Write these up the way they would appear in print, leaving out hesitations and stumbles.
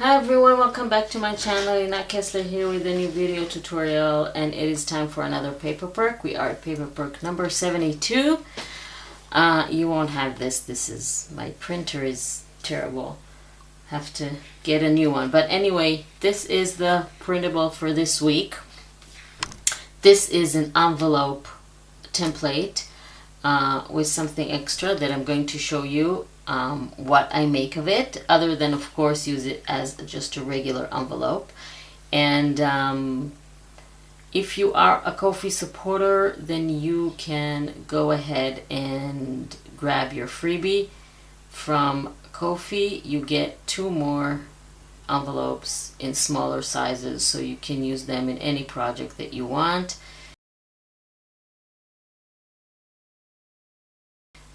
Hi everyone, welcome back to my channel. Lina Kessler here with a new video tutorial, and it is time for another paper perk. We are at paper perk number 72. You won't have this. My printer is terrible. Have to get a new one. But anyway, this is the printable for this week. This is an envelope template with something extra that I'm going to show you what I make of it, other than of course use it as just a regular envelope. And if you are a Ko-fi supporter, then you can go ahead and grab your freebie from Ko-fi. You get 2 more envelopes in smaller sizes, so you can use them in any project that you want.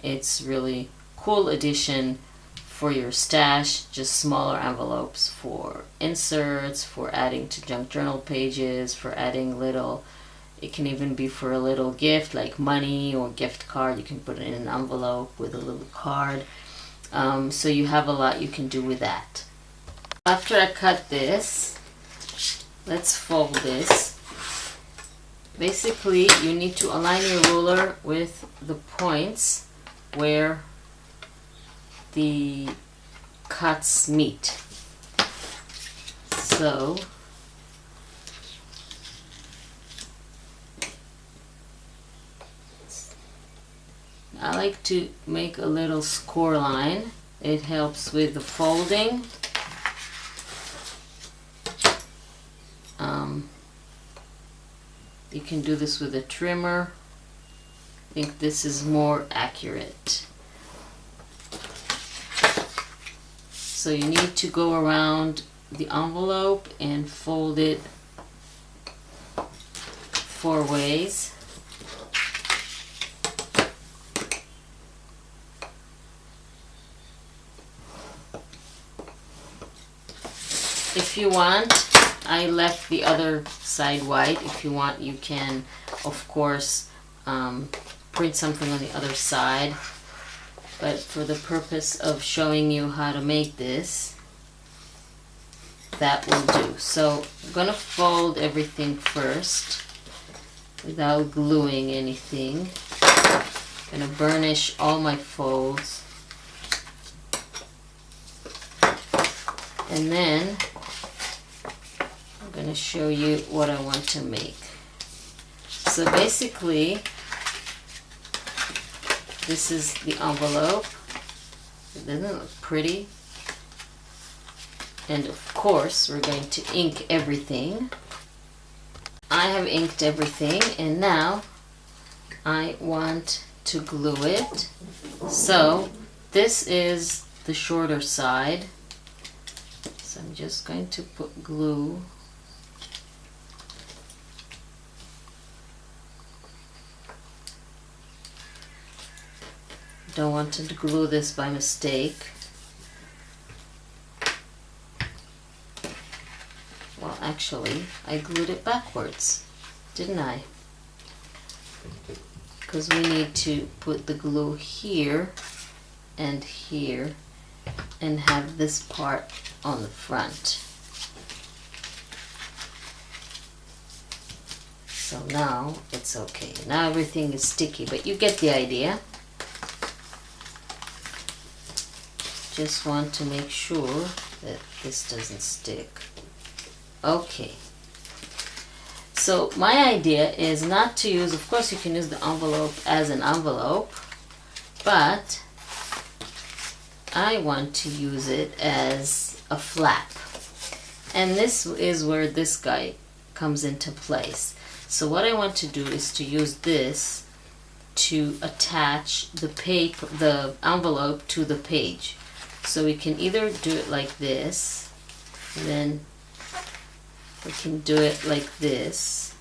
It's really cool addition for your stash, just smaller envelopes for inserts, for adding to junk journal pages, for adding little, it can even be for a little gift like money or gift card. You can put it in an envelope with a little card. So you have a lot you can do with that. After I cut this, let's fold this. Basically, you need to align your ruler with the points where the cuts meet. So I like to make a little score line. It helps with the folding. You can do this with a trimmer. I think this is more accurate. So you need to go around the envelope and fold it 4 ways. If you want, I left the other side white. If you want, you can, of course, print something on the other side. But for the purpose of showing you how to make this, that will do. So I'm going to fold everything first without gluing anything. I'm going to burnish all my folds. And then I'm going to show you what I want to make. So basically, this is the envelope. Doesn't it look pretty? And of course, we're going to ink everything. I have inked everything, and now I want to glue it. So this is the shorter side. So I'm just going to put glue. Don't want to glue this by mistake. Well, actually, I glued it backwards, didn't I? Because we need to put the glue here and here and have this part on the front. So now it's okay. Now everything is sticky, but you get the idea. Just want to make sure that this doesn't stick. Okay. So my idea is not to use, of course you can use the envelope as an envelope, but I want to use it as a flap. And this is where this guy comes into place. So what I want to do is to use this to attach the envelope to the page. So we can either do it like this, and then we can do it like this,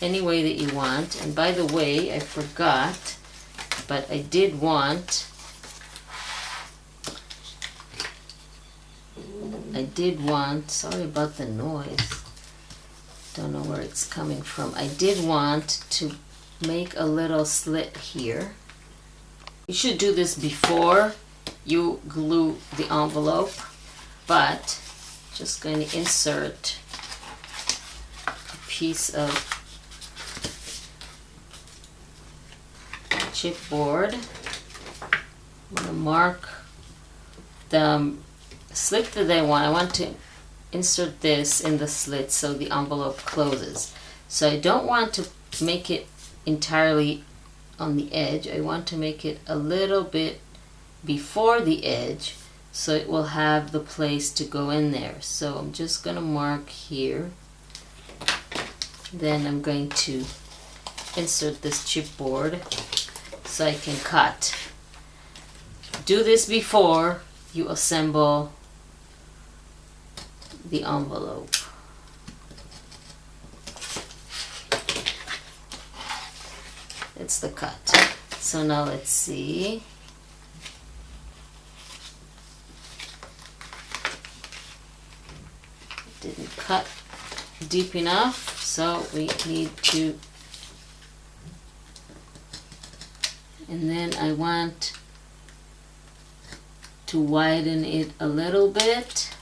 any way that you want. And by the way, I forgot, but I did want, sorry about the noise, don't know where it's coming from. I did want to make a little slit here. You should do this before you glue the envelope, but just going to insert a piece of chipboard. I'm going to mark the slit that I want. I want to insert this in the slit so the envelope closes. So I don't want to make it entirely on the edge. I want to make it a little bit before the edge so it will have the place to go in there. So I'm just going to mark here. Then I'm going to insert this chipboard so I can cut. Do this before you assemble the envelope. It's the cut. So now let's see. It didn't cut deep enough, so we need to, and then I want to widen it a little bit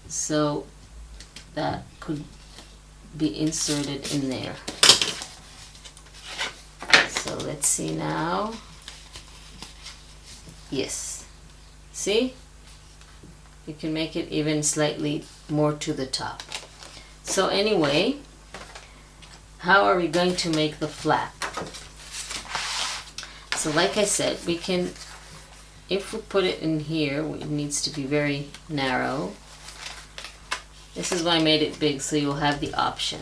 so that could be inserted in there. So let's see now. Yes, see, you can make it even slightly more to the top. So anyway, how are we going to make the flap? So like I said, we can, if we put it in here, it needs to be very narrow. This is why I made it big, so you'll have the option.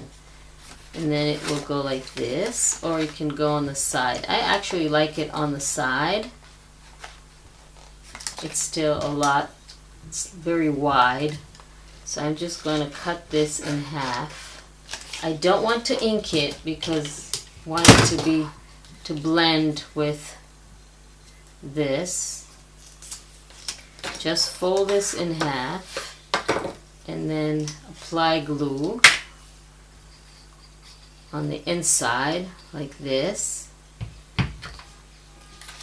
And then it will go like this, or you can go on the side. I actually like it on the side. It's still a lot, it's very wide. So I'm just going to cut this in half. I don't want to ink it because I want it to blend with this. Just fold this in half and then apply glue on the inside like this,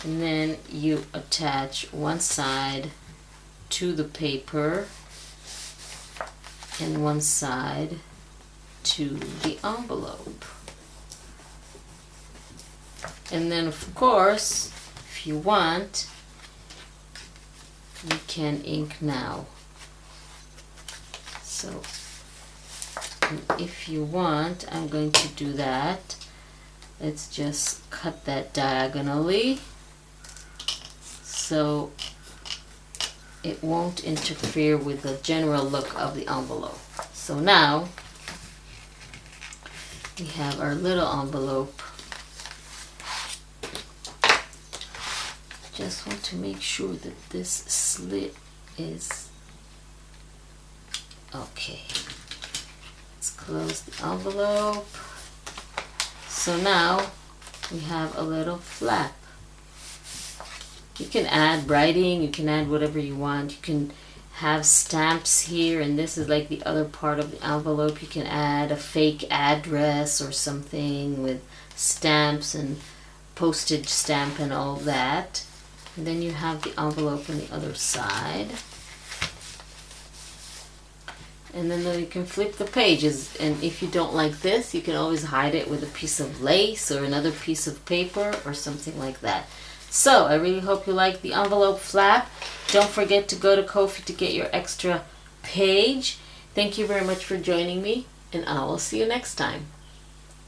and then you attach one side to the paper and one side to the envelope. And then of course, if you want, you can ink now. So if you want, I'm going to do that. Let's just cut that diagonally so it won't interfere with the general look of the envelope. So now we have our little envelope. Just want to make sure that this slit is okay. Let's close the envelope. So now we have a little flap. You can add writing, you can add whatever you want. You can have stamps here, and this is like the other part of the envelope. You can add a fake address or something with stamps and postage stamp and all that. And then you have the envelope on the other side. And then you can flip the pages, and if you don't like this, you can always hide it with a piece of lace or another piece of paper or something like that. So I really hope you like the envelope flap. Don't forget to go to Ko-fi to get your extra page. Thank you very much for joining me, and I will see you next time.